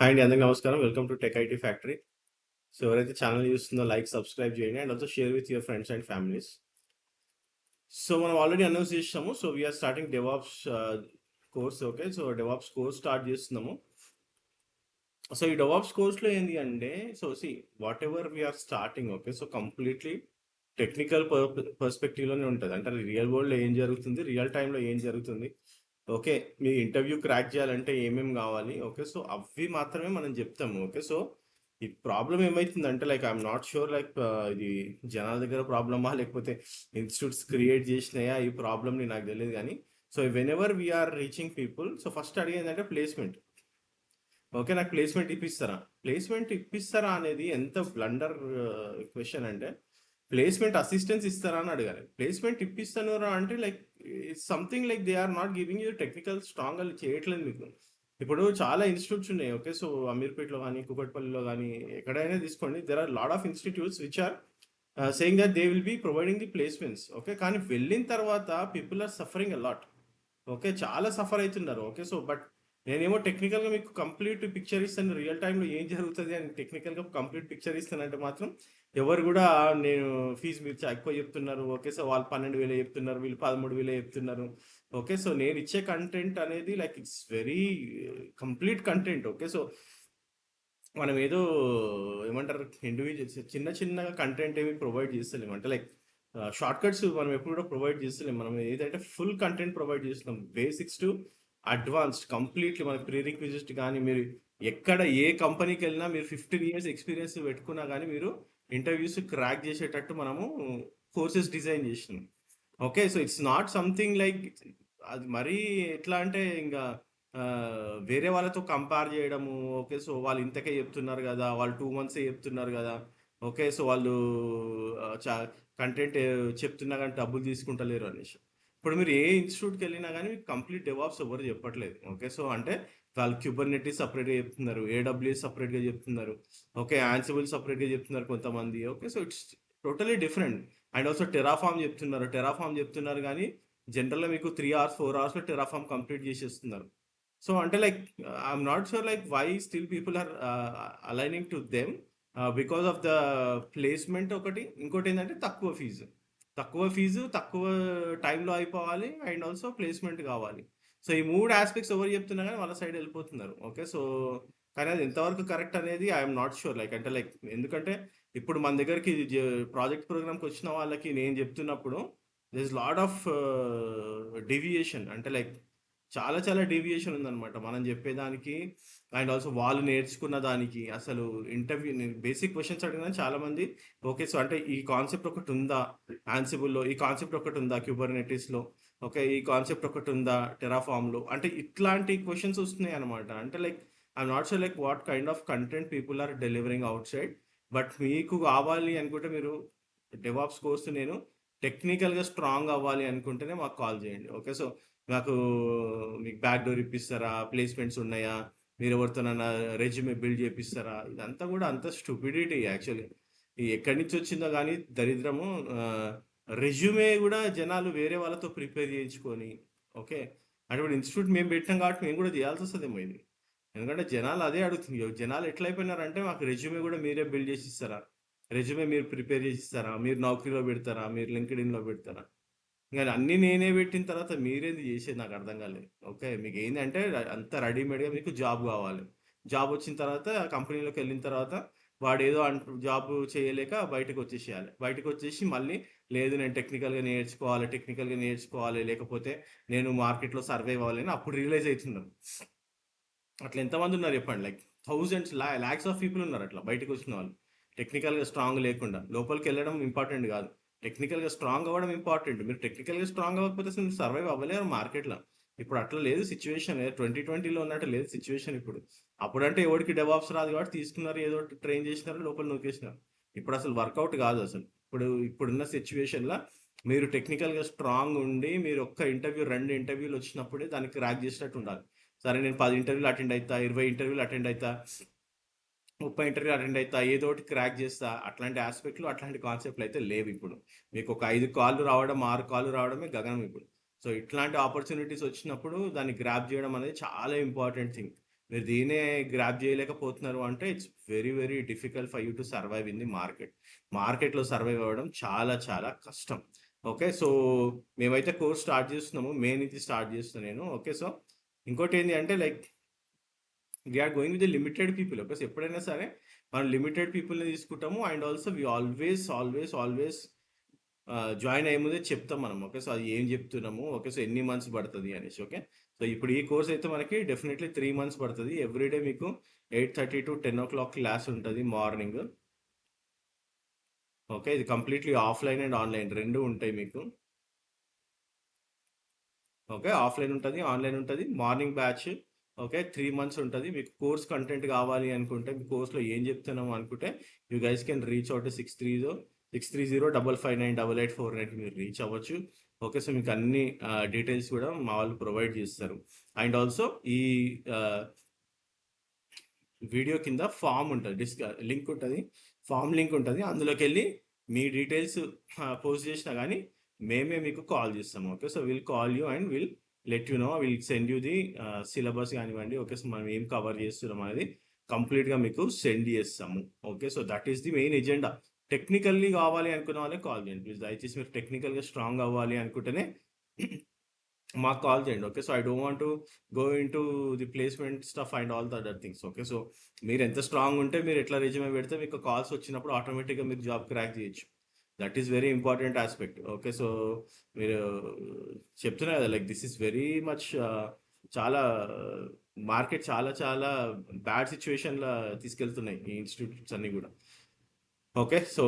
Hi అండి, అందరికీ నమస్కారం. Welcome to tech IT factory. So ఎవరైతే ఛానల్ చూస్తుందో లైక్, సబ్స్క్రైబ్ చేయండి and also share with your friends and families. So మనం ఆల్రెడీ అనౌన్స్ చేసాము. So we're starting DevOps course. Okay, so DevOps course start చేస్తున్నాము. So ఈ DevOps కోర్స్లో ఏంటి అంటే, so whatever we're starting, okay, so completely technical పర్స్పెక్టివ్లోనే ఉంటుంది. అంటే రియల్ వరల్డ్లో ఏం జరుగుతుంది, రియల్ టైంలో ఏం జరుగుతుంది, ఓకే, మీ ఇంటర్వ్యూ క్రాక్ చేయాలంటే ఏమేమి కావాలి, ఓకే, సో అవి మాత్రమే మనం చెప్తాము. ఓకే, సో ఈ ప్రాబ్లం ఏమవుతుందంటే like I'm not sure like ఇది జనాల దగ్గర ప్రాబ్లమా లేకపోతే ఇన్స్టిట్యూట్స్ క్రియేట్ చేసినాయా ఈ ప్రాబ్లమ్ని నాకు తెలియదు. కానీ so whenever we are reaching people, so first అడిగేది అంటే ప్లేస్మెంట్. ఓకే, నాకు ప్లేస్మెంట్ ఇప్పిస్తారా అనేది ఎంత బ్లండర్ క్వశ్చన్ అంటే, ప్లేస్మెంట్ అసిస్టెన్స్ ఇస్తారా అని అడగాలి. ప్లేస్మెంట్ ఇప్పిస్తారా అంటే like something like they are not giving you technical strong అని చేయట్లేదు మీకు. ఇప్పుడు చాలా ఇన్స్టిట్యూట్స్ ఉన్నాయి. ఓకే, సో అమీర్పేట్లో కానీ కుకట్పల్లిలో కానీ ఎక్కడైనా తీసుకోండి, there are lot of institutes which are saying that they will be providing the placements. Okay, కానీ వెళ్ళిన తర్వాత people are suffering a lot. Okay, చాలా సఫర్ అవుతున్నారు. ఓకే, సో బట్ నేనేమో టెక్నికల్గా మీకు కంప్లీట్ పిక్చర్ ఇస్తాను, రియల్ టైంలో ఏం జరుగుతుంది అని టెక్నికల్గా కంప్లీట్ పిక్చర్ ఇస్తానంటే మాత్రం ఎవరు కూడా నేను ఫీజు మీరు ఎక్కువ చెప్తున్నారు, ఓకే, సో వాళ్ళు 12,000 చెప్తున్నారు, వీళ్ళు 13,000 చెప్తున్నారు. ఓకే, సో నేను ఇచ్చే కంటెంట్ అనేది like it's very complete content. Okay, so మనం ఏదో ఏమంటారు ఇండివిజువల్స్ చిన్న చిన్నగా కంటెంట్ ఏమి ప్రొవైడ్ చేస్తలేము. అంటే లైక్ షార్ట్ కట్స్ మనం ఎప్పుడు కూడా ప్రొవైడ్ చేస్తలేము. మనం ఏదంటే ఫుల్ కంటెంట్ ప్రొవైడ్ చేస్తున్నాం, బేసిక్స్ టు అడ్వాన్స్డ్ కంప్లీట్లీ. మనకి ప్రీ రిక్విజిట్ కానీ మీరు ఎక్కడ ఏ కంపెనీకి వెళ్ళినా మీరు 15 years ఎక్స్పీరియన్స్ పెట్టుకున్నా కానీ మీరు ఇంటర్వ్యూస్ క్రాక్ చేసేటట్టు మనము కోర్సెస్ డిజైన్ చేసినాం. Okay, so it's not something like అది మరీ ఎట్లా అంటే ఇంకా వేరే వాళ్ళతో కంపేర్ చేయడము. ఓకే, సో వాళ్ళు ఇంతకే చెప్తున్నారు కదా, వాళ్ళు 2 months చెప్తున్నారు కదా, ఓకే, సో వాళ్ళు కంటెంట్ చెప్తున్నా కానీ డబ్బులు తీసుకుంటలేరు అనేసి. ఇప్పుడు మీరు ఏ ఇన్స్టిట్యూట్కి వెళ్ళినా కానీ మీకు కంప్లీట్ డెవాప్స్ ఎవరు చెప్పట్లేదు. ఓకే, సో అంటే వాళ్ళు క్యూబర్నెటీస్ సపరేట్గా చెప్తున్నారు, ఏడబ్ల్యూఎస్ సపరేట్గా చెప్తున్నారు, ఓకే, యాన్సిబుల్ సపరేట్గా చెప్తున్నారు కొంతమంది. Okay, so it's totally different. And also Terraform చెప్తున్నారు కానీ జనరల్గా మీకు 3 hours 4 hours టెరాఫామ్ కంప్లీట్ చేసేస్తున్నారు. సో అంటే like I'm not sure like why still people are aligning to them because of the placement ఒకటి. ఇంకోటి ఏంటంటే తక్కువ టైంలో అయిపోవాలి అండ్ ఆల్సో ప్లేస్మెంట్ కావాలి. సో ఈ 3 aspects ఎవరు చెప్తున్నా కానీ వాళ్ళ సైడ్ వెళ్ళిపోతున్నారు. ఓకే, సో కానీ అది ఎంతవరకు కరెక్ట్ అనేది ఐఎమ్ నాట్ షూర్. లైక్ అంటే లైక్ ఎందుకంటే ఇప్పుడు మన దగ్గరికి ప్రాజెక్ట్ ప్రోగ్రామ్కి వచ్చిన వాళ్ళకి నేను చెప్తున్నప్పుడు this is lot of deviation. అంటే లైక్ చాలా చాలా డీవియేషన్ ఉందన్నమాట మనం చెప్పేదానికి అండ్ ఆల్సో వాళ్ళు నేర్చుకున్న దానికి. అసలు ఇంటర్వ్యూ నేను బేసిక్ క్వశ్చన్స్ అడిగినా చాలా మంది ఓకే, సో అంటే ఈ కాన్సెప్ట్ ఒకటి ఉందా ఆన్సిబుల్లో, ఈ కాన్సెప్ట్ ఒకటి ఉందా క్యూబర్నెటీస్లో, ఓకే, ఈ కాన్సెప్ట్ ఒకటి ఉందా టెరాఫామ్లో, అంటే ఇట్లాంటి క్వశ్చన్స్ వస్తున్నాయి అనమాట. అంటే like I'm not sure like what kind of content people are delivering outside. But మీకు కావాలి అనుకుంటే మీరు డెవాప్స్ కోర్స్ నేను టెక్నికల్గా స్ట్రాంగ్ అవ్వాలి అనుకుంటేనే మాకు కాల్ చేయండి. ఓకే, సో నాకు మీకు బ్యాక్ డోర్ ఇప్పిస్తారా, ప్లేస్మెంట్స్ ఉన్నాయా, మీరు ఎవరితోనన్నా రెజ్యూమే బిల్డ్ చేపిస్తారా, ఇదంతా కూడా అంత స్టూపిడిటీ యాక్చువల్లీ. ఎక్కడి నుంచి వచ్చిందో కానీ దరిద్రము. రెజ్యూమే కూడా జనాలు వేరే వాళ్ళతో ప్రిపేర్ చేయించుకొని, ఓకే, అటువంటి ఇన్స్టిట్యూట్ మేము పెట్టాం కాబట్టి మేము కూడా చేయాల్సి వస్తుందేమో ఇది. ఎందుకంటే జనాలు అదే అడుగుతుంది. జనాలు ఎట్లా అయిపోయినారంటే మాకు రెజ్యూమే కూడా మీరే బిల్డ్ చేసి ఇస్తారా, రెజ్యూమే మీరు ప్రిపేర్ చేసి ఇస్తారా, మీరు నౌకరీలో పెడతారా, మీరు లింక్డ్ఇన్లో పెడతారా, ఇంకా అన్నీ నేనే పెట్టిన తర్వాత మీరేది చేసేది నాకు అర్థం కాలేదు. ఓకే, మీకు ఏంటంటే అంత రెడీమేడ్గా మీకు జాబ్ కావాలి. జాబ్ వచ్చిన తర్వాత కంపెనీలోకి వెళ్ళిన తర్వాత వాడు ఏదో జాబ్ చేయలేక బయటకు వచ్చేసేయాలి. బయటకు వచ్చేసి మళ్ళీ లేదు నేను టెక్నికల్గా నేర్చుకోవాలి లేకపోతే నేను మార్కెట్లో సర్వైవ్ అవ్వాలని అప్పుడు రియలైజ్ అవుతున్నారు. అట్లా ఎంతమంది ఉన్నారు చెప్పండి. Like thousands lakhs of people ఉన్నారు అట్లా బయటకు వచ్చిన వాళ్ళు. టెక్నికల్గా స్ట్రాంగ్ లేకుండా లోపలికి వెళ్ళడం ఇంపార్టెంట్ కాదు, టెక్నికల్గా స్ట్రాంగ్ అవ్వడం ఇంపార్టెంట్. మీరు టెక్నికల్గా స్ట్రాంగ్ అవ్వకపోతే అసలు మీరు సర్వైవ్ అవ్వలేరు మార్కెట్లో. ఇప్పుడు అట్లా లేదు సిచ్యువేషన్, 2020లో ఉన్నట్టు లేదు సిచ్యువేషన్ ఇప్పుడు. అప్పుడంటే ఎవరికి డెవాప్స్ రాదు కాబట్టి తీసుకున్నారు, ఏదో ట్రైన్ చేసినారు, లోపల నూకేసినారు. ఇప్పుడు అసలు వర్కౌట్ కాదు అసలు. ఇప్పుడున్న సిచ్యువేషన్లో మీరు టెక్నికల్గా స్ట్రాంగ్ ఉండి మీరు ఒక్క ఇంటర్వ్యూ 2 interviews వచ్చినప్పుడే దానికి క్రాక్ చేసినట్టు ఉండాలి. సరే నేను 10 interviews అటెండ్ అవుతా, 20 interviews అటెండ్ అవుతా, 30 interviews అటెండ్ అవుతా, ఏదో ఒకటి క్రాక్ చేస్తా, అట్లాంటి ఆస్పెక్ట్లు అట్లాంటి కాన్సెప్ట్లు అయితే లేవు ఇప్పుడు. మీకు ఒక 5 calls రావడం 6 calls రావడమే గగనం ఇప్పుడు. సో ఇట్లాంటి ఆపర్చునిటీస్ వచ్చినప్పుడు దాన్ని గ్రాప్ చేయడం అనేది చాలా ఇంపార్టెంట్ థింగ్. మీరు దీన్నే గ్రాప్ చేయలేకపోతున్నారు అంటే it's very very difficult for you to survive in the market. మార్కెట్లో సర్వైవ్ అవ్వడం చాలా చాలా కష్టం. ఓకే. సో మేమైతే కోర్స్ స్టార్ట్ చేస్తున్నాము. మే నుంచి స్టార్ట్ చేస్తున్నాను నేను. ఓకే. సో ఇంకోటి ఏంటి అంటే like we are going with limited people. Okay. So ఎప్పుడైనా సరే మనం లిమిటెడ్ పీపుల్ని తీసుకుంటాము. And also we always always always join అయ్యే ముందే చెప్తాం మనం. ఓకే. సో అది ఏం చెప్తున్నాము, ఓకే. సో ఎన్ని మంత్స్ పడుతుంది అనేసి. ఓకే. సో ఇప్పుడు ఈ కోర్స్ అయితే మనకి డెఫినెట్లీ 3 months పడుతుంది. ఎవ్రీడే మీకు 8:30 to 10 o'clock క్లాస్ ఉంటుంది మార్నింగ్. ఓకే. ఇది కంప్లీట్లీ ఆఫ్లైన్ అండ్ ఆన్లైన్ రెండు ఉంటాయి మీకు. ఓకే. ఆఫ్లైన్ ఉంటుంది, ఆన్లైన్ ఉంటుంది. Morning batch. ఓకే. 3 months ఉంటుంది. మీకు కోర్స్ కంటెంట్ కావాలి అనుకుంటే, మీ కోర్స్లో ఏం చెప్తున్నాము అనుకుంటే you guys can reach out 630-559-8849 మీరు రీచ్ అవ్వచ్చు. ఓకే. సో మీకు అన్ని డీటెయిల్స్ కూడా మా వాళ్ళు ప్రొవైడ్ చేస్తారు. అండ్ ఆల్సో ఈ వీడియో కింద ఫామ్ ఉంటుంది, లింక్ ఉంటుంది, ఫామ్ లింక్ ఉంటుంది. అందులోకి వెళ్ళి మీ డీటెయిల్స్ పోస్ట్ చేసినా కానీ మేమే మీకు కాల్ చేస్తాము. Okay. So will call you and will let you know, will send you the syllabus కానివ్వండి. ఓకే. సో మనం ఏం కవర్ చేస్తున్నాం అనేది కంప్లీట్గా మీకు సెండ్ చేస్తాము. Okay. So that is the main agenda. Technically కావాలి అనుకున్న వాళ్ళే కాల్ చేయండి ప్లీజ్. దయచేసి మీరు టెక్నికల్గా స్ట్రాంగ్ అవ్వాలి అనుకుంటేనే మాకు కాల్ చేయండి. Okay. So I don't want to go in to the placement stuff and all the other things. Okay. So మీరు ఎంత స్ట్రాంగ్ ఉంటే మీరు ఎట్లా రెజ్యూమే పెడితే మీకు కాల్స్ వచ్చినప్పుడు ఆటోమేటిక్గా మీరు జాబ్ క్రాక్ చేయొచ్చు. That is very important aspect. Okay. So మీరు చెప్తున్నారు కదా like this is very much చాలా మార్కెట్ చాలా చాలా బ్యాడ్ సిచ్యువేషన్లో తీసుకెళ్తున్నాయి ఈ ఇన్స్టిట్యూట్స్ అన్నీ కూడా. ఓకే. సో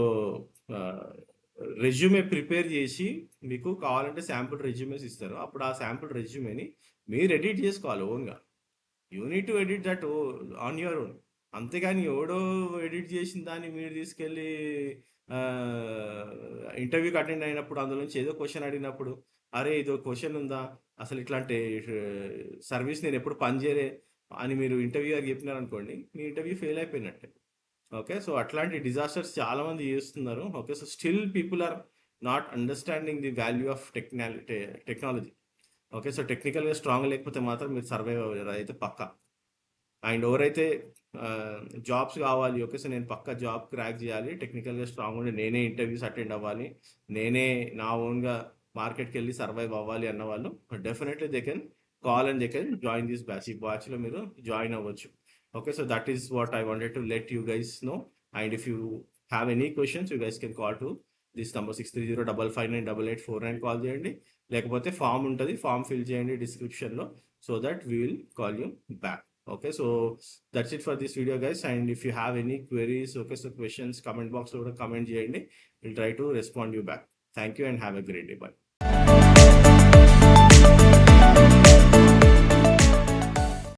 రెజ్యూమే ప్రిపేర్ చేసి మీకు కావాలంటే శాంపుల్ రెజ్యూమేస్ ఇస్తారు. అప్పుడు ఆ శాంపుల్ రెజ్యూమేని మీరు ఎడిట్ చేసుకోవాలి ఓన్గా. You need to edit that on your own. అంతేగాని ఎవడో ఎడిట్ చేసిన దాన్ని మీరు తీసుకెళ్ళి ఇంటర్వ్యూకి అటెండ్ అయినప్పుడు అందులో నుంచి ఏదో క్వశ్చన్ అడిగినప్పుడు అరే ఇదో క్వశ్చన్ ఉందా, అసలు ఇట్లాంటి సర్వీస్ నేను ఎప్పుడు పనిచేయలే అని మీరు ఇంటర్వ్యూకి చెప్పినారు అనుకోండి, మీ ఇంటర్వ్యూ ఫెయిల్ అయిపోయినట్టే. ఓకే. సో అట్లాంటి డిజాస్టర్స్ చాలా మంది చేస్తున్నారు. Okay. So still people are not understanding the value of technology. Okay. So టెక్నికల్గా స్ట్రాంగ్ లేకపోతే మాత్రం మీరు సర్వైవ్ అవ్వలేరు, అయితే పక్కా. అండ్ ఎవరైతే జాబ్స్ కావాలి, ఓకే. సో నేను పక్కా జాబ్ క్రాక్ చేయాలి, టెక్నికల్గా స్ట్రాంగ్ ఉండి నేనే ఇంటర్వ్యూస్ అటెండ్ అవ్వాలి, నేనే నా ఓన్గా మార్కెట్కి వెళ్ళి సర్వైవ్ అవ్వాలి అన్న వాళ్ళు definitely they can call and they can join this batch. ఈ బ్యాచ్లో మీరు జాయిన్ అవ్వచ్చు. Okay, so that is what I wanted to let you guys know. And if you have any questions, you guys can call to this number 630-559-8849 call చేయండి. లేకపోతే form ఉంటుంది, form fill చేయండి డిస్క్రిప్షన్లో, so that we will call you back. Okay, so that's it for this video guys. And if you have any queries, okay, so questions, comment box లో కూడా comment చేయండి. We'll try to respond you back. Thank you and have a great day. Bye.